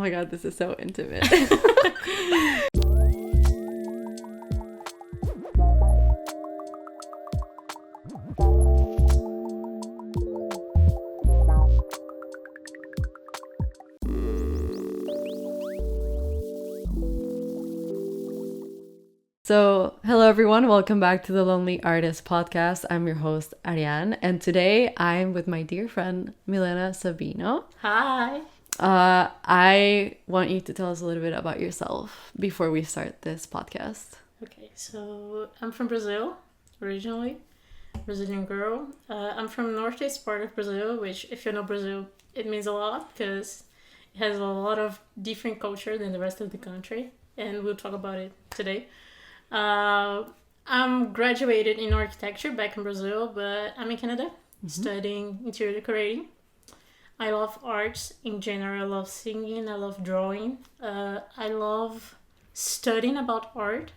my god, this is so intimate. So, hello everyone, welcome back to the Lonely Artist Podcast. I'm your host, Ariane, and today I'm with my dear friend, Milena Sabino. Hi. I want you to tell us a little bit about yourself before we start this podcast. Okay, so I'm from Brazil, originally, Brazilian girl. I'm from northeast part of Brazil, which if you know Brazil, it means a lot because it has a lot of different culture than the rest of the country, and we'll talk about it today. I'm graduated in architecture back in Brazil, but I'm in Canada studying interior decorating. I love arts in general. I love singing. I love drawing. I love studying about art.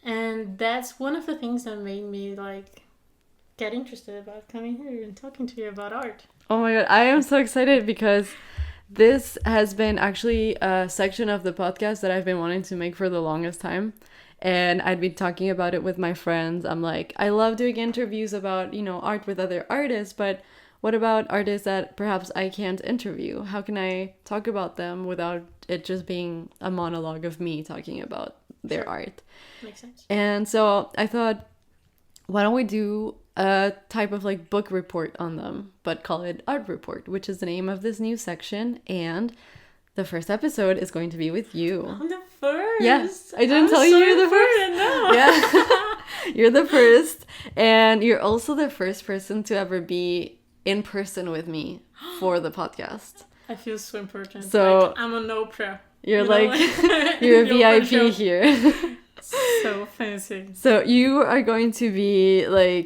And that's one of the things that made me get interested about coming here and talking to you about art. Oh my god, I am so excited because this has been actually a section of the podcast that I've been wanting to make for the longest time. And I'd been talking about it with my friends. I'm like, I love doing interviews about, art with other artists, but what about artists that perhaps I can't interview? How can I talk about them without it just being a monologue of me talking about their art? Makes sense. And so I thought, why don't we do a type of book report on them, but call it Art Report, which is the name of this new section. And the first episode is going to be with you. I'm the first. Yes, I didn't tell you you're the first. No. Yeah, you're the first, and you're also the first person to ever be in person with me for the podcast. I feel so important. So I'm an Oprah. You're you're a VIP here. So fancy. So you are going to be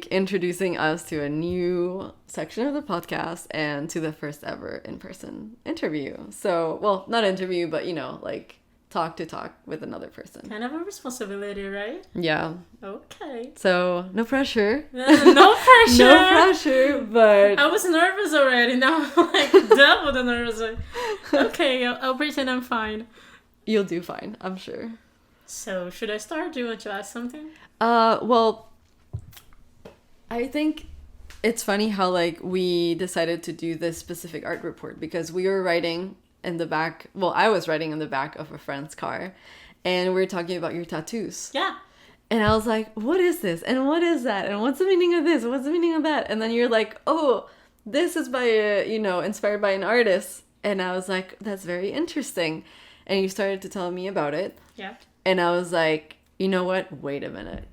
introducing us to a new section of the podcast and to the first ever in-person interview. So, well, not interview, but talk to talk with another person. Kind of a responsibility, right? Yeah. Okay. So, no pressure. No pressure. No pressure, but I was nervous already. Now I'm double the nervous. Okay, I'll pretend I'm fine. You'll do fine, I'm sure. So, should I start? Do you want to ask something? Well, I think it's funny how we decided to do this specific art report because we were writing in the back. Well, I was writing in the back of a friend's car, and we were talking about your tattoos. Yeah. And I was like, what is this? And what is that? And what's the meaning of this? What's the meaning of that? And then you're like, oh, this is by inspired by an artist. And I was like, that's very interesting. And you started to tell me about it. Yeah. And I was like, you know what? Wait a minute.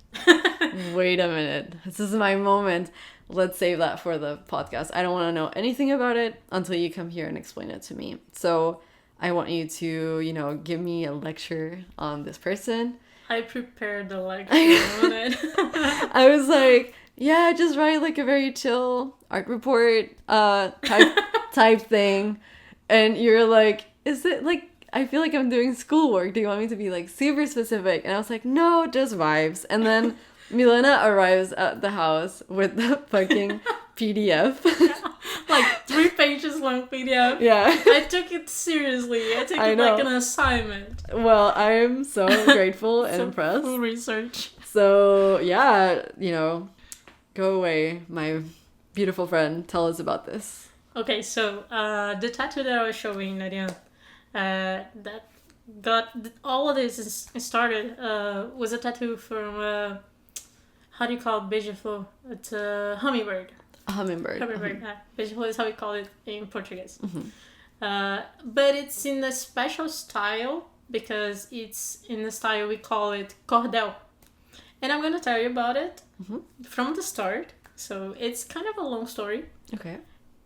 Wait a minute. This is my moment. Let's save that for the podcast. I don't want to know anything about it until you come here and explain it to me. So I want you to, give me a lecture on this person. I prepared the lecture on it. I was like, yeah, just write a very chill art report type thing. And you're like, is it I feel like I'm doing schoolwork. Do you want me to be super specific? And I was like, no, just vibes. And then Milena arrives at the house with the fucking PDF. 3 pages long PDF. Yeah. I took it seriously. I took it like an assignment. Well, I am so grateful and impressed. Full research. So, yeah, go away, my beautiful friend. Tell us about this. Okay, so the tattoo that I was showing, Nadia, that got all of this started was a tattoo from how do you call it? Beija-flor. It's a hummingbird. A hummingbird. Beija-flor is how we call it in Portuguese. But it's in a special style because it's in the style we call it Cordel. And I'm going to tell you about it from the start. So it's kind of a long story. Okay.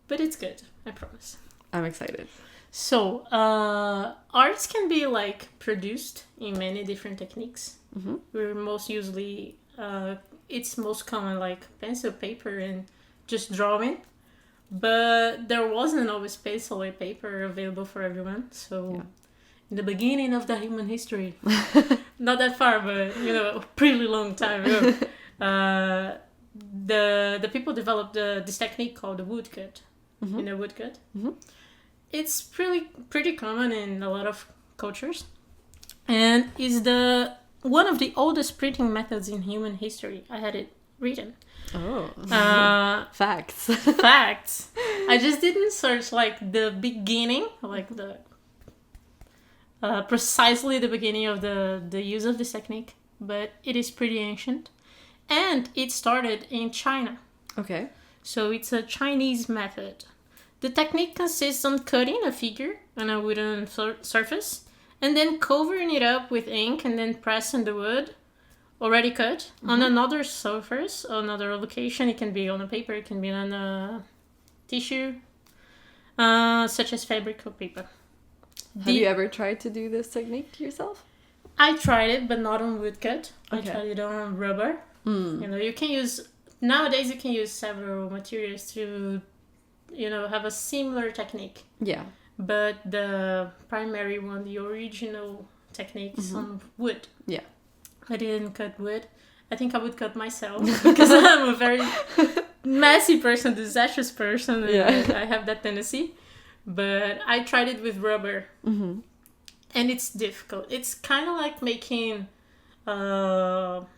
But it's good, I promise. I'm excited. So, arts can be produced in many different techniques. We're most usually, it's most common pencil, paper, and just drawing. But there wasn't always pencil or paper available for everyone. So, in the beginning of the human history, not that far, but a pretty long time ago, the people developed this technique called the woodcut. Woodcut. it's pretty common in a lot of cultures, and is the one of the oldest printing methods in human history. I had it written. Oh, facts. Facts. I just didn't search like the beginning, like the precisely the beginning of the use of this technique, but it is pretty ancient, and it started in China. Okay. So it's a Chinese method. The technique consists on cutting a figure on a wooden surface and then covering it up with ink and then pressing the wood already cut on another surface, another location. It can be on a paper, it can be on a tissue, such as fabric or paper. Have you ever tried to do this technique yourself? I tried it, but not on woodcut. Okay. I tried it on rubber. You know, you can use... Nowadays, you can use several materials to, you know, have a similar technique. Yeah. But the primary one, the original technique, is on wood. Yeah. I didn't cut wood. I think I would cut myself because I'm a very messy person, disastrous person. And I have that tendency. But I tried it with rubber. And it's difficult. It's kind of like making carimbo.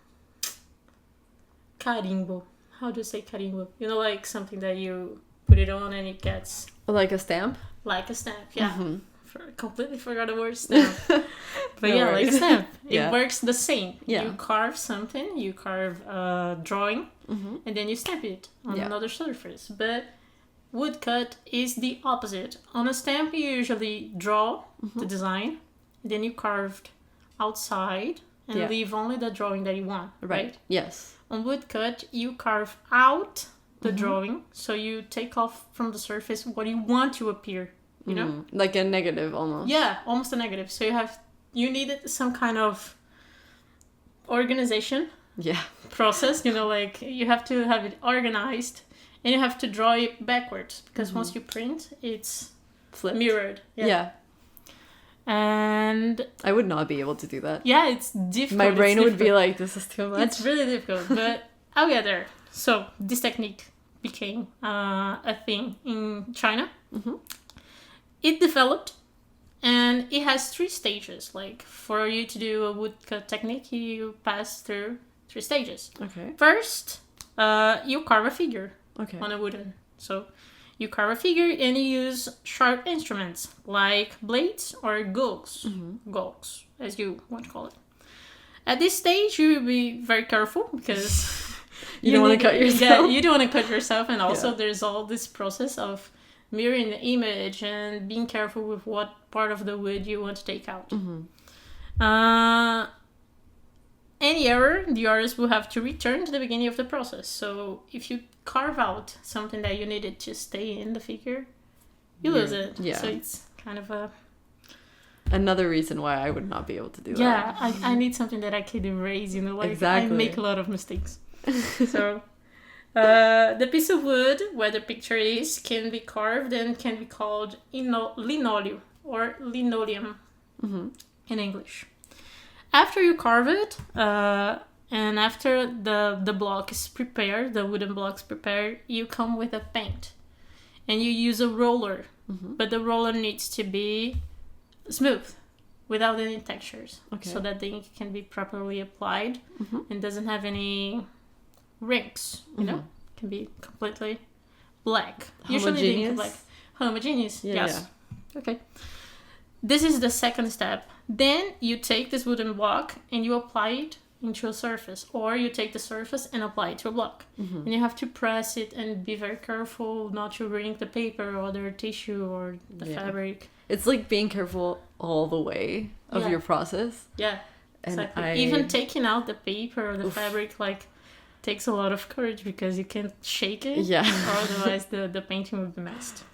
How do you say carimbo? You know, like something that you put it on and it gets... Like a stamp? Like a stamp, yeah. Completely forgot the word stamp. But no like a stamp. It works the same. Yeah. You carve something, you carve a drawing, and then you stamp it on another surface. But woodcut is the opposite. On a stamp, you usually draw the design, and then you carved outside and leave only the drawing that you want, right? Yes. On woodcut, you carve out the drawing, so you take off from the surface what you want to appear, you know? Like a negative almost. Yeah, almost a negative. So you needed some kind of organization process, you know, like you have to have it organized and you have to draw it backwards because once you print, it's flipped. Mirrored. Yeah. And I would not be able to do that. Yeah, it's difficult. My brain would be like, this is too much. It's really difficult, but I'll get there. So this technique became a thing in China. It developed, and it has 3 stages. Like for you to do a woodcut technique, you pass through 3 stages. Okay. First, you carve a figure on a wooden. So you carve a figure and you use sharp instruments like blades or gouges, as you want to call it. At this stage, you will be very careful because you don't want to cut yourself. Yeah, you don't want to cut yourself, and also there's all this process of mirroring the image and being careful with what part of the wood you want to take out. Any error, the artist will have to return to the beginning of the process. So if you carve out something that you needed to stay in the figure, you lose it. Yeah. So it's kind of another reason why I would not be able to do that. Yeah, I need something that I can erase, you know, like I make a lot of mistakes. So the piece of wood where the picture is can be carved and can be called linoleum or linoleum in English. After you carve it, and after the block is prepared, the wooden block is prepared, you come with a paint. And you use a roller. But the roller needs to be smooth, without any textures. So that the ink can be properly applied and doesn't have any rings, you know? It can be completely black. Usually the ink is black. Homogeneous, yes. Yeah. Okay. This is the second step. Then you take this wooden block and you apply it into a surface, or you take the surface and apply it to a block. And you have to press it and be very careful not to ruin the paper or the tissue or the fabric. It's like being careful all the way of your process. Yeah, exactly. Even taking out the paper or the fabric like takes a lot of courage because you can't shake it. Yeah. Or otherwise the painting would be messed.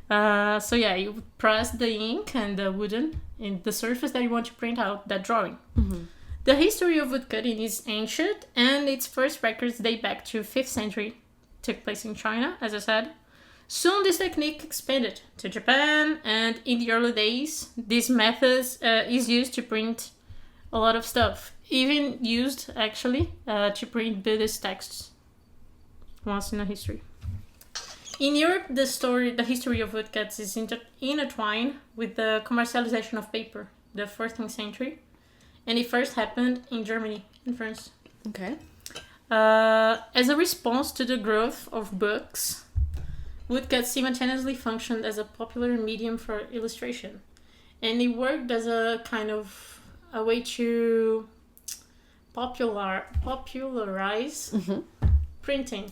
So yeah, you press the ink and the wooden in the surface that you want to print out that drawing. The history of woodcutting is ancient, and its first records date back to 5th century. Took place in China, as I said. Soon this technique expanded to Japan, and in the early days, this method is used to print a lot of stuff. Even used, actually, to print Buddhist texts once in a history. In Europe, the history of woodcuts is intertwined with the commercialization of paper, the 14th century, and it first happened in Germany and France. Okay. As a response to the growth of books, woodcuts simultaneously functioned as a popular medium for illustration, and it worked as a kind of a way to popularize printing.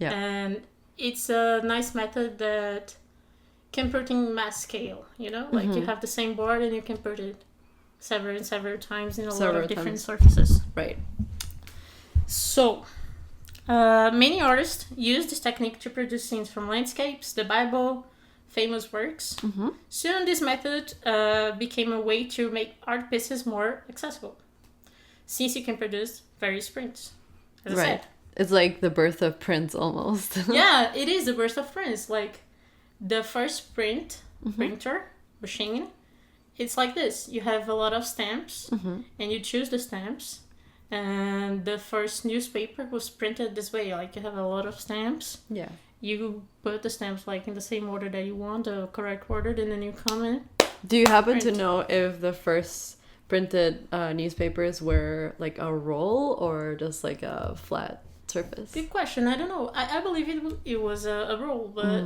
Yeah. And it's a nice method that can print in mass scale, you know? Like you have the same board and you can print it several times in a lot of different surfaces. Right. So, many artists use this technique to produce scenes from landscapes, the Bible, famous works. Soon this method became a way to make art pieces more accessible, since you can produce various prints, as I said. It's like the birth of prints almost. Yeah, it is the birth of prints. Like the first printer machine, it's like this. You have a lot of stamps and you choose the stamps. And the first newspaper was printed this way. Like you have a lot of stamps. Yeah. You put the stamps like in the same order that you want, the correct order, and then you come in. Do you happen to know if the first printed newspapers were like a roll or just like a flat surface? Good question. I don't know. I believe it was a roll, but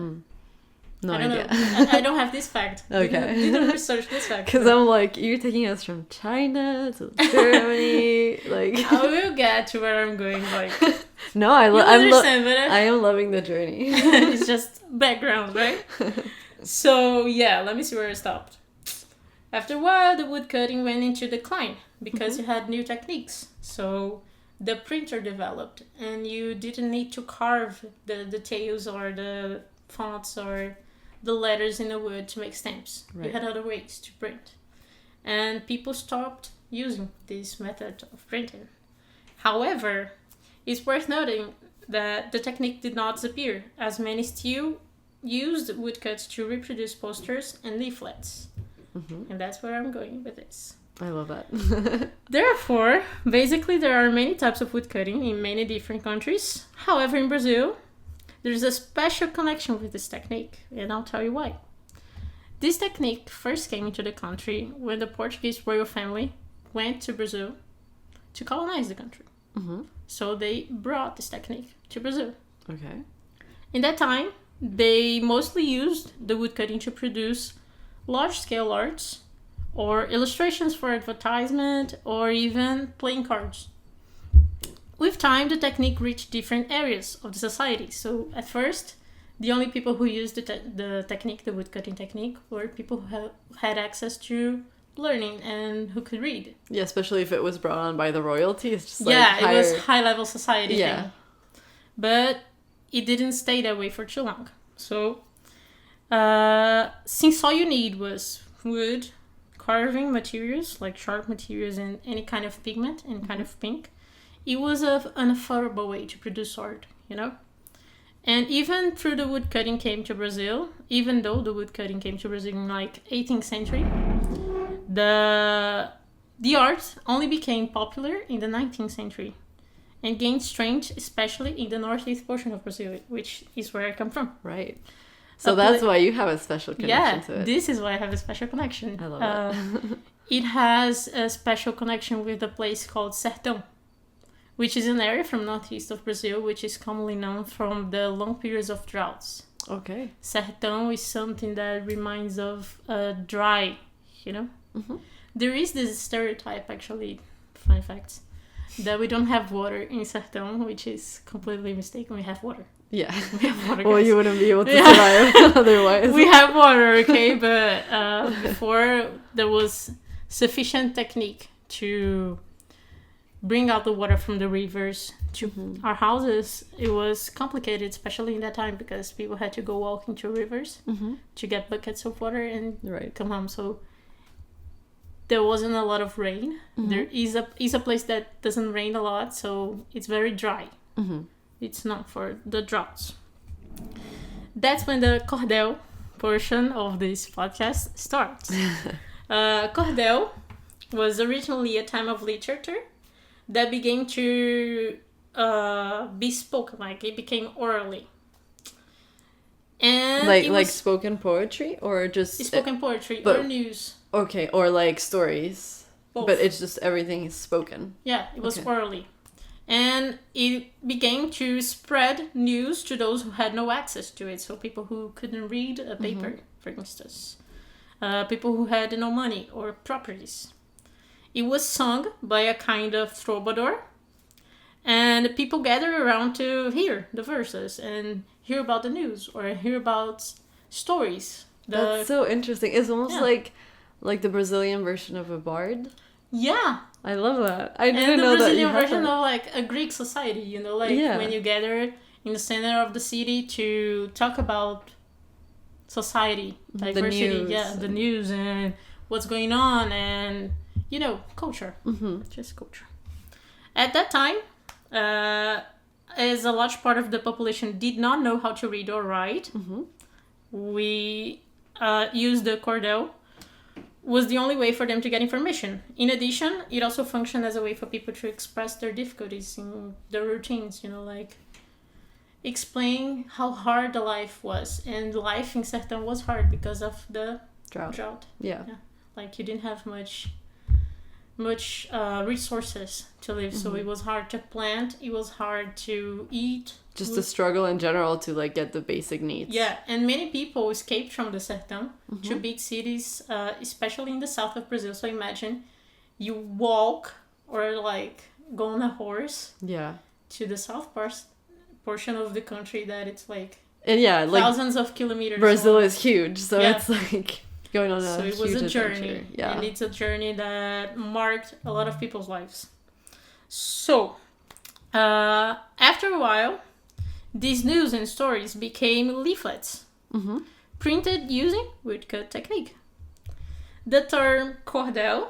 no I don't idea. know. I don't have this fact. Okay. Didn't research this fact. Because I'm like, you're taking us from China to Germany, like. I will get to where I'm going. Like, no, I am loving the journey. It's just background, right? So yeah, let me see where I stopped. After a while, the woodcutting went into decline because you had new techniques. So the printer developed, and you didn't need to carve the details or the fonts or the letters in the wood to make stamps. Right. You had other ways to print. And people stopped using this method of printing. However, it's worth noting that the technique did not disappear, as many still used woodcuts to reproduce posters and leaflets. And that's where I'm going with this. I love that. Therefore, basically there are many types of woodcutting in many different countries. However, in Brazil, there's a special connection with this technique, and I'll tell you why. This technique first came into the country when the Portuguese royal family went to Brazil to colonize the country. So they brought this technique to Brazil. Okay. In that time, they mostly used the woodcutting to produce large-scale arts or illustrations for advertisement or even playing cards. With time, the technique reached different areas of the society. So at first, the only people who used the technique, the woodcutting technique, were people who had access to learning and who could read. Yeah, especially if it was brought on by the royalty. It's just like it was high-level society thing. But it didn't stay that way for too long. So since all you need was wood, carving materials, like sharp materials and any kind of pigment, any kind of ink, it was an affordable way to produce art, you know? And even though the woodcutting came to Brazil in like 18th century, the art only became popular in the 19th century and gained strength, especially in the northeast portion of Brazil, which is where I come from. Right. So that's why you have a special connection to it. This is why I have a special connection. I love it. It has a special connection with a place called Sertão, which is an area from northeast of Brazil, which is commonly known from the long periods of droughts. Okay. Sertão is something that reminds of dry, you know? There is this stereotype, actually, fun facts, that we don't have water in Sertão, which is completely mistaken. We have water. Yeah. We have water, well, guys. you wouldn't be able to survive otherwise. We have water, okay? But before, there was sufficient technique to bring out the water from the rivers to our houses. It was complicated, especially in that time, because people had to go walking to rivers to get buckets of water and come home. So there wasn't a lot of rain. There is a place that doesn't rain a lot, so it's very dry. It's not for the droughts. That's when the Cordel portion of this podcast starts. Cordel was originally a time of literature that began to be spoken, like it became orally. And like spoken poetry or just spoken poetry or news. Okay, or like stories. Both. But it's just everything is spoken. Yeah, it was orally. And it began to spread news to those who had no access to it. So people who couldn't read a paper, for instance. People who had no money or properties. It was sung by a kind of troubadour. And people gathered around to hear the verses and hear about the news or hear about stories. That's so interesting. It's almost like the Brazilian version of a bard. Yeah. I love that. I didn't know that. And the Brazilian version of like a Greek society, you know, like when you gather in the center of the city to talk about society, diversity, the news and what's going on and, you know, culture. Just culture. At that time, as a large part of the population did not know how to read or write, we used the Cordel. Was the only way for them to get information. In addition, it also functioned as a way for people to express their difficulties in their routines, you know, like explain how hard the life was. And life in Sertão was hard because of the drought. Yeah. Like you didn't have much resources to live, so it was hard to plant, it was hard to eat. Just the struggle in general to like get the basic needs. Yeah, and many people escaped from the sertão to big cities, especially in the south of Brazil. So imagine you walk or like go on a horse to the south portion of the country that it's like thousands of kilometers. Brazil is huge, so it's like going on a huge So it was a journey, adventure. Yeah. and it's a journey that marked a lot of people's lives. So, after a while, these news and stories became leaflets, printed using woodcut technique. The term cordel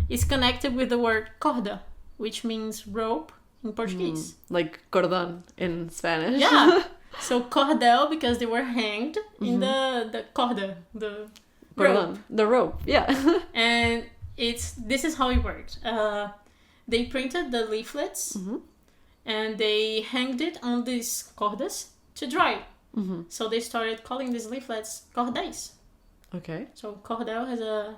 is connected with the word corda, which means rope in Portuguese. Like cordón in Spanish. Yeah. So cordel because they were hanged in the corda, the rope. The rope, yeah. And this is how it worked. They printed the leaflets and they hanged it on these cordas to dry. So they started calling these leaflets cordéis. Okay. So cordel has a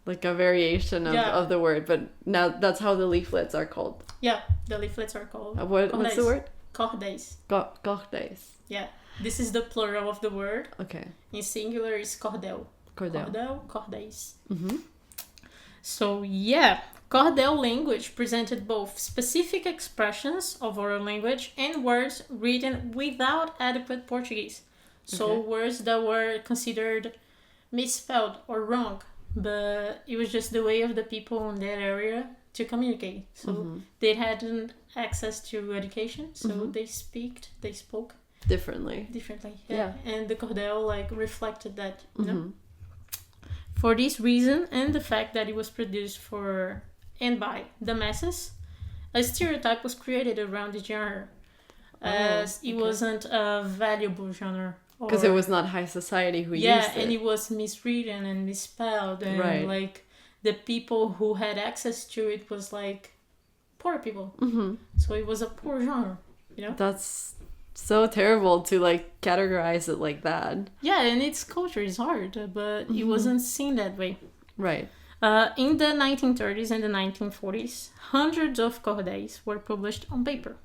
variation of the word, but now that's how the leaflets are called. Yeah, the leaflets are called what's the word? Cordéis. Cordéis. Yeah, this is the plural of the word. Okay. In singular is cordel. Cordel, cordéis. So yeah, Cordel language presented both specific expressions of oral language and words written without adequate Portuguese. So words that were considered misspelled or wrong, but it was just the way of the people in that area to communicate. So they hadn't access to education, so they spoke differently. Yeah. And the Cordel reflected that, you know. For this reason and the fact that it was produced for and by the masses, a stereotype was created around the genre, as it wasn't a valuable genre. Because it was not high society who used it. Yeah, and it was miswritten and misspelled, and the people who had access to it was poor people. So it was a poor genre, you know. That's so terrible to categorize it like that. Yeah, and its culture is hard, but it wasn't seen that way. Right. In the 1930s and the 1940s, hundreds of cordéis were published on paper.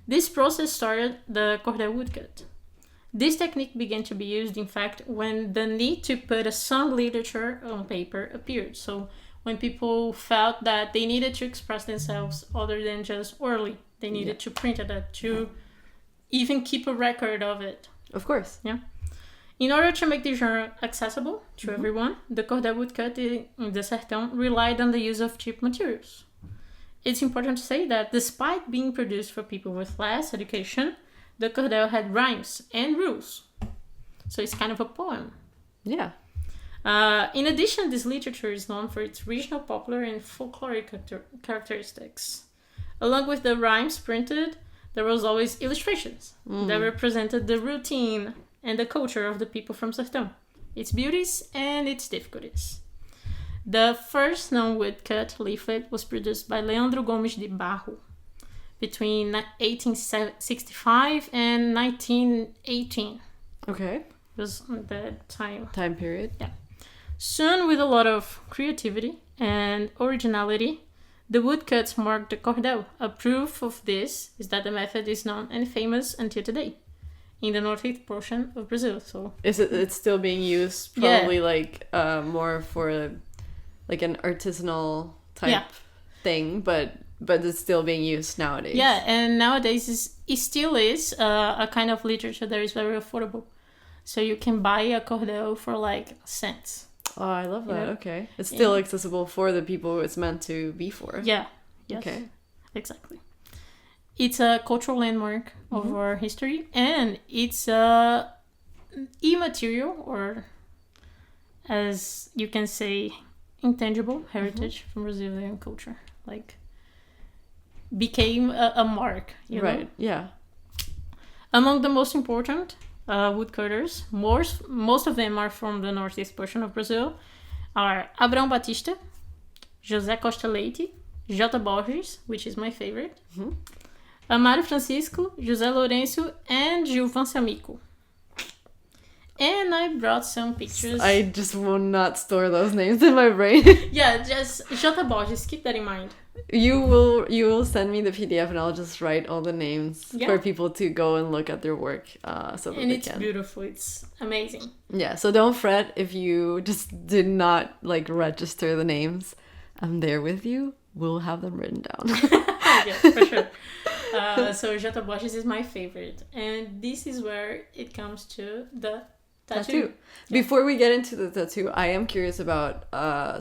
This process started the cordel woodcut. This technique began to be used, in fact, when the need to put a song literature on paper appeared. So when people felt that they needed to express themselves other than just orally, they needed to print it, to even keep a record of it. Of course. Yeah. In order to make the genre accessible to everyone, the cordel woodcut in the Sertão relied on the use of cheap materials. It's important to say that despite being produced for people with less education, the cordel had rhymes and rules. So it's kind of a poem. Yeah. In addition, this literature is known for its regional, popular, and folkloric characteristics. Along with the rhymes printed, there was always illustrations that represented the routine and the culture of the people from Sertão, its beauties and its difficulties. The first known woodcut leaflet was produced by Leandro Gomes de Barro between 1865 and 1918. Okay. It was that Time period. Yeah. Soon, with a lot of creativity and originality, the woodcuts marked the cordel. A proof of this is that the method is known and famous until today in the northeast portion of Brazil. So it's still being used probably like more for like an artisanal type thing, but it's still being used nowadays. Yeah, and nowadays it still is a kind of literature that is very affordable. So you can buy a cordel for like cents. Oh, I love that. Yeah. Okay. It's still accessible for the people it's meant to be for. Yeah. Yes. Okay. Exactly. It's a cultural landmark of our history, and it's a immaterial, or as you can say, intangible heritage from Brazilian culture. Like, became a mark, you know? Right, yeah. Among the most important woodcutters, most of them are from the northeast portion of Brazil, are Abrão Batista, José Costa Leite, J. Borges, which is my favorite, Amário Francisco, José Lourenço, and Gilvan Samico. And I brought some pictures. I just will not store those names in my brain. Yeah, just J. Borges, keep that in mind. You will send me the PDF and I'll just write all the names for people to go and look at their work so that and they it's can. Beautiful. It's amazing. Yeah, so don't fret if you just did not like register the names. I'm there with you. We'll have them written down. Yeah, for sure. So J. Borges is my favorite. And this is where it comes to the tattoo. Before we get into the tattoo, I am curious about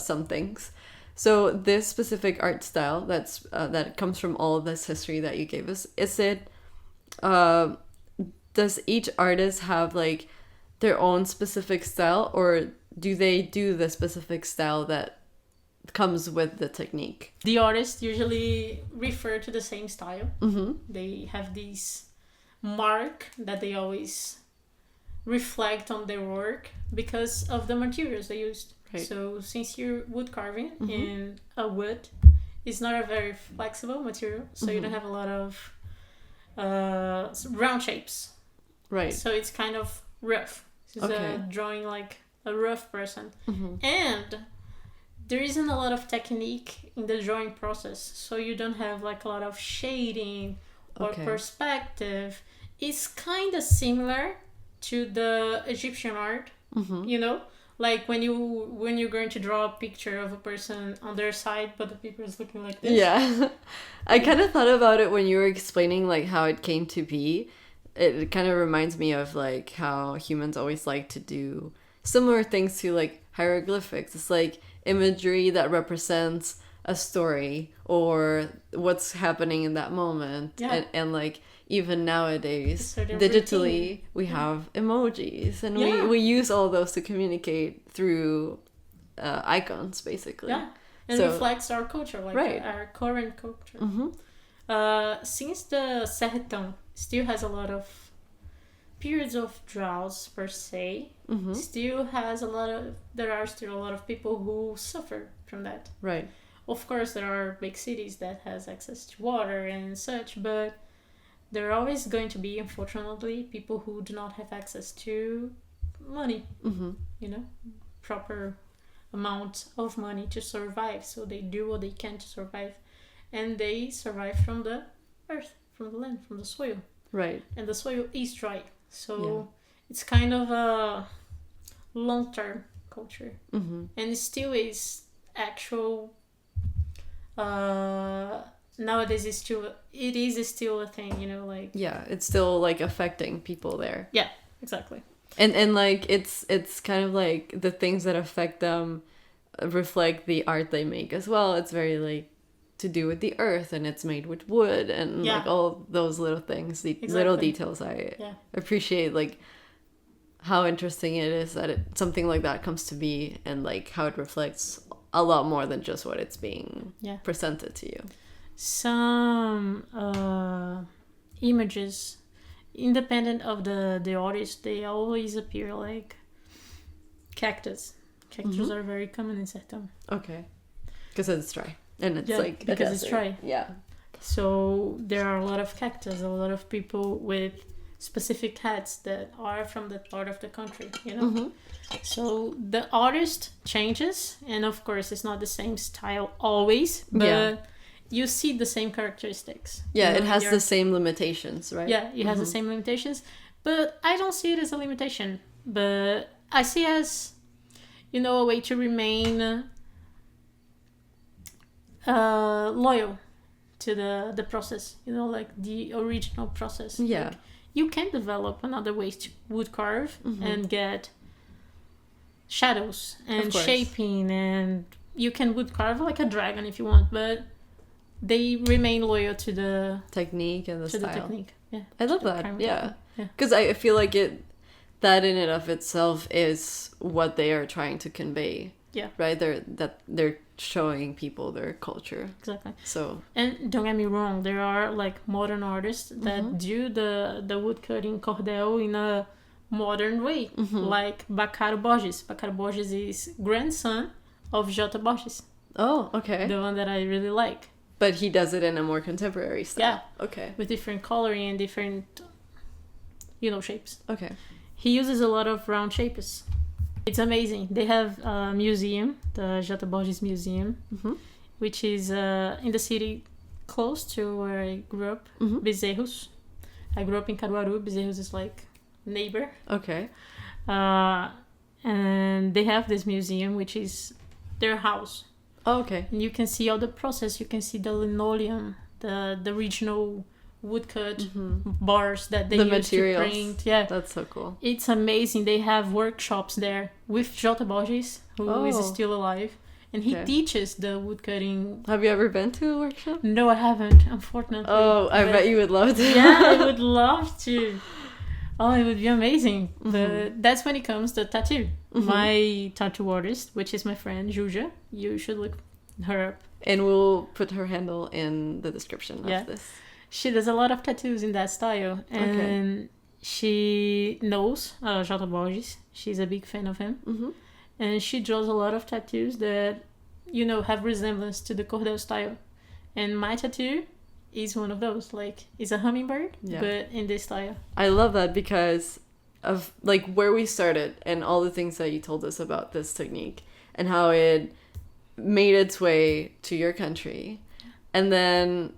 some things. So this specific art style that comes from all of this history that you gave us, is it does each artist have like their own specific style, or do they do the specific style that comes with the technique? The artists usually refer to the same style. They have this mark that they always reflect on their work because of the materials they used. Right. So since you're wood carving in a wood, it's not a very flexible material, so you don't have a lot of round shapes. Right. So it's kind of rough. It's drawing like a rough person. And there isn't a lot of technique in the drawing process, so you don't have like a lot of shading or perspective. It's kind of similar to the Egyptian art, you know? Like when you're going to draw a picture of a person on their side, but the paper is looking like this. Yeah. I kind of thought about it when you were explaining like how it came to be. It kind of reminds me of like how humans always like to do similar things to like hieroglyphics. It's like imagery that represents a story or what's happening in that moment. Yeah. And like even nowadays, digitally, we have emojis, and we use all those to communicate through icons, basically. Yeah, and reflects our culture, like our current culture. Since the Sertão still has a lot of periods of droughts per se, there are still a lot of people who suffer from that. Right. Of course, there are big cities that has access to water and such, but there are always going to be, unfortunately, people who do not have access to money, you know, proper amount of money to survive. So they do what they can to survive. And they survive from the earth, from the land, from the soil. Right. And the soil is dry. So it's kind of a long-term culture. And it still is actual... nowadays it is still a thing, you know, like it's still like affecting people there. Yeah, exactly. And like it's kind of like the things that affect them reflect the art they make as well. It's very like to do with the earth, and it's made with wood, and like all those little things, the little details. I appreciate like how interesting it is that something like that comes to be, and like how it reflects a lot more than just what it's being presented to you. Some images, independent of the artist, they always appear like cactus. Cactus are very common in Sertão. Okay. Because it's dry. And it's like because it's dry. Yeah. So there are a lot of cactus, a lot of people with specific hats that are from that part of the country, you know. So the artist changes, and of course it's not the same style always, but you see the same characteristics. Yeah, it has the same limitations, right? Yeah, it has the same limitations, but I don't see it as a limitation, but I see it as, you know, a way to remain loyal to the process, you know, like the original process. Yeah. Like, you can develop another ways to wood carve and get shadows and shaping, and you can wood carve like a dragon if you want, but they remain loyal to the technique and the style. The technique. Yeah. I love that. Yeah. Because I feel like that in and of itself is what they are trying to convey. Yeah. Right? They're showing people their culture. Exactly. So, and don't get me wrong, there are like modern artists that do the wood cutting cordel in a modern way, like Bacaro Borges. Bacaro Borges is grandson of J. Borges. Oh, okay. The one that I really like. But he does it in a more contemporary style. Yeah. Okay. With different coloring and different, you know, shapes. Okay. He uses a lot of round shapes. It's amazing. They have a museum, the J. Borges Museum, which is in the city close to where I grew up, Bezerros. I grew up in Caruaru. Bezerros is like neighbor. Okay. And they have this museum, which is their house. Oh, okay. And you can see all the process. You can see the linoleum, the original woodcut bars that they use materials. To print. Yeah, that's so cool. It's amazing. They have workshops there with J. Borges, who is still alive, and he teaches the woodcutting. Have you ever been to a workshop? No, I haven't, unfortunately. Oh, I bet you would love to. Yeah, I would love to. Oh, it would be amazing. But that's when it comes to tattoo. My tattoo artist, which is my friend Juja, you should look her up. And we'll put her handle in the description of this. She does a lot of tattoos in that style. And she knows J. Borges. She's a big fan of him. And she draws a lot of tattoos that, you know, have resemblance to the Cordel style. And my tattoo is one of those. Like, it's a hummingbird, but in this style. I love that because of, like, where we started and all the things that you told us about this technique and how it made its way to your country. And then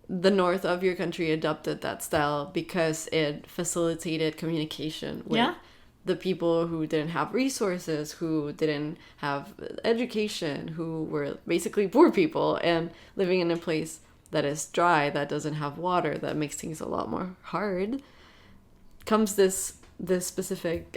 the north of your country adopted that style because it facilitated communication with the people who didn't have resources, who didn't have education, who were basically poor people and living in a place that is dry, that doesn't have water, that makes things a lot more hard. Comes this specific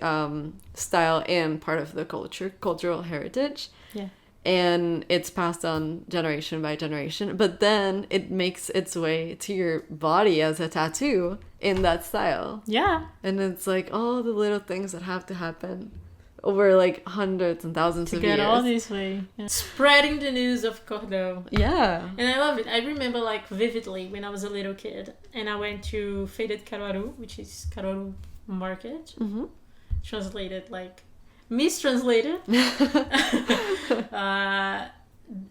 style and part of the cultural heritage. Yeah. And it's passed on generation by generation, but then it makes its way to your body as a tattoo in that style. Yeah. And it's like all the little things that have to happen over like hundreds and thousands of years. To get all this way. Yeah. Spreading the news of Cordel. Yeah. And I love it. I remember like vividly when I was a little kid and I went to Faded Caruaru, which is Caruaru Market. Translated like mistranslated.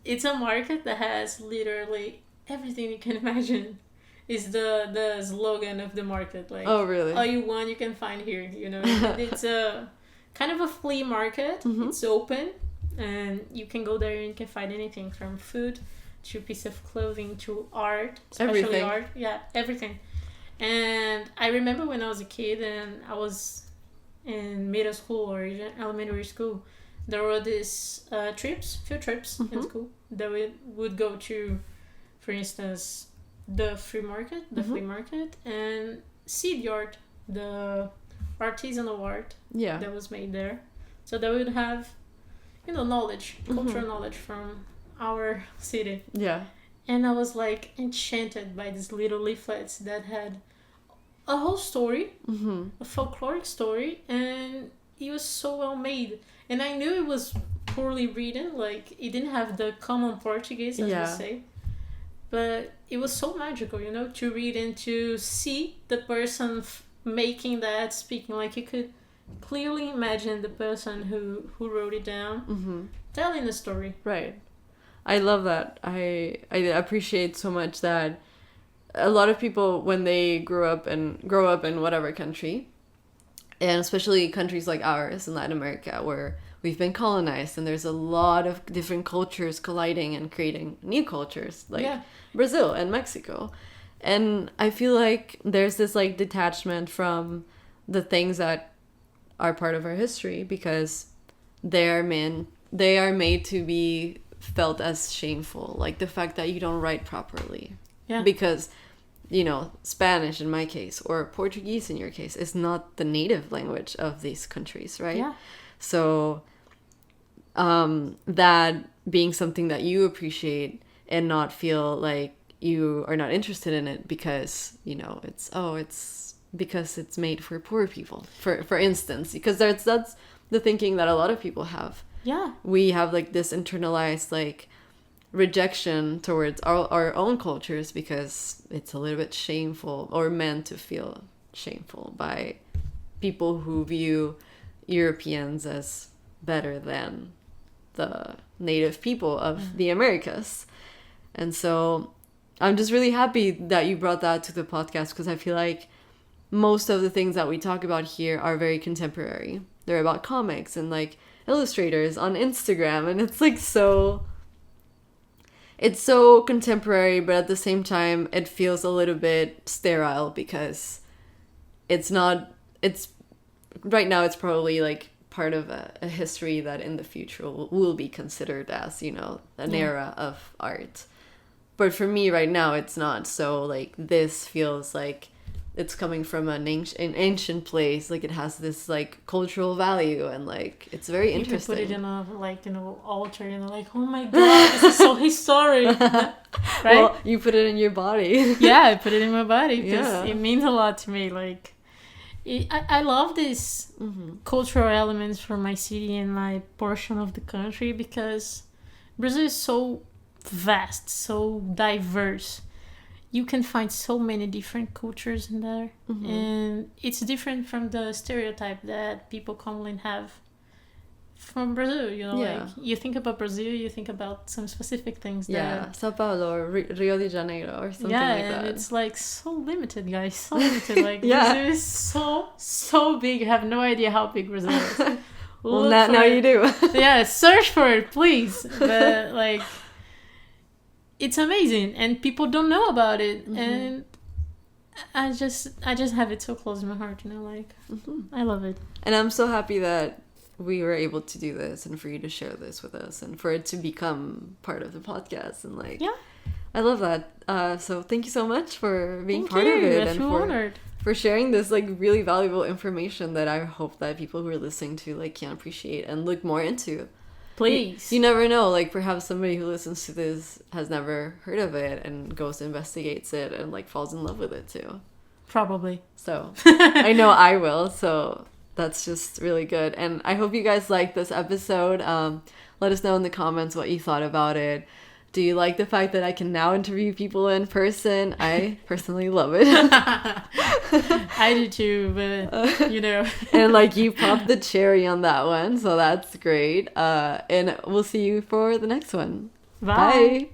It's a market that has literally everything you can imagine. Is the slogan of the market. Like, oh really? All you want you can find here, you know. It's a kind of a flea market. It's open and you can go there and you can find anything from food to piece of clothing to art, especially everything. Art. Yeah, everything. And I remember when I was a kid and I was in middle school or elementary school, there were these field trips in school that we would go to, for instance, the flea market, and see the art, the artisanal art that was made there. So they would have, you know, knowledge, cultural knowledge from our city. Yeah. And I was like enchanted by these little leaflets that had a whole story, a folkloric story, and it was so well made. And I knew it was poorly written, like it didn't have the common Portuguese, as you say. But it was so magical, you know, to read and to see the person making that, speaking. Like you could clearly imagine the person who wrote it down, telling the story. Right. I love that. I appreciate so much that a lot of people, when they grow up in whatever country, and especially countries like ours in Latin America, where we've been colonized and there's a lot of different cultures colliding and creating new cultures, like Brazil and Mexico. And I feel like there's this like detachment from the things that are part of our history, because they are made to be felt as shameful, like the fact that you don't write properly. Yeah. Because, Spanish in my case, or Portuguese in your case, is not the native language of these countries, right? Yeah. So that being something that you appreciate and not feel like you are not interested in it because, it's because it's made for poor people, for instance, because that's the thinking that a lot of people have. Yeah. We have like this internalized like rejection towards our own cultures because it's a little bit shameful, or meant to feel shameful by people who view Europeans as better than the native people of the Americas. And so I'm just really happy that you brought that to the podcast, because I feel like most of the things that we talk about here are very contemporary. They're about comics and like illustrators on Instagram, and it's like it's so contemporary, but at the same time it feels a little bit sterile, because it's right now it's probably like part of a history that in the future will be considered as, an era of art. But for me right now it's not. So like this feels like it's coming from an ancient place, like it has this like cultural value, and like it's very interesting. You can put it in a altar, like, oh my god, this is so historic. Right? Well, you put it in your body. Yeah, I put it in my body because it means a lot to me. Like, I love these cultural elements from my city and my portion of the country, because Brazil is so vast, so diverse. You can find so many different cultures in there. And it's different from the stereotype that people commonly have from Brazil. Like you think about Brazil, you think about some specific things. Sao Paulo or Rio de Janeiro or something like that. Yeah, and it's like so limited, guys. So limited. Like Brazil is so big. You have no idea how big Brazil is. Well, now you do. Yeah, search for it, please. But like, it's amazing, and people don't know about it, and I just have it so close to my heart, like I love it. And I'm so happy that we were able to do this, and for you to share this with us, and for it to become part of the podcast, and like I love that. So thank you so much for being part of it, and for sharing this like really valuable information that I hope that people who are listening to like can appreciate and look more into. Please. You never know, like perhaps somebody who listens to this has never heard of it and goes investigates it and like falls in love with it too. Probably. So I know I will, so that's just really good. And I hope you guys liked this episode. Let us know in the comments what you thought about it. Do you like the fact that I can now interview people in person? I personally love it. I do too, but And like you popped the cherry on that one, so that's great. And we'll see you for the next one. Bye.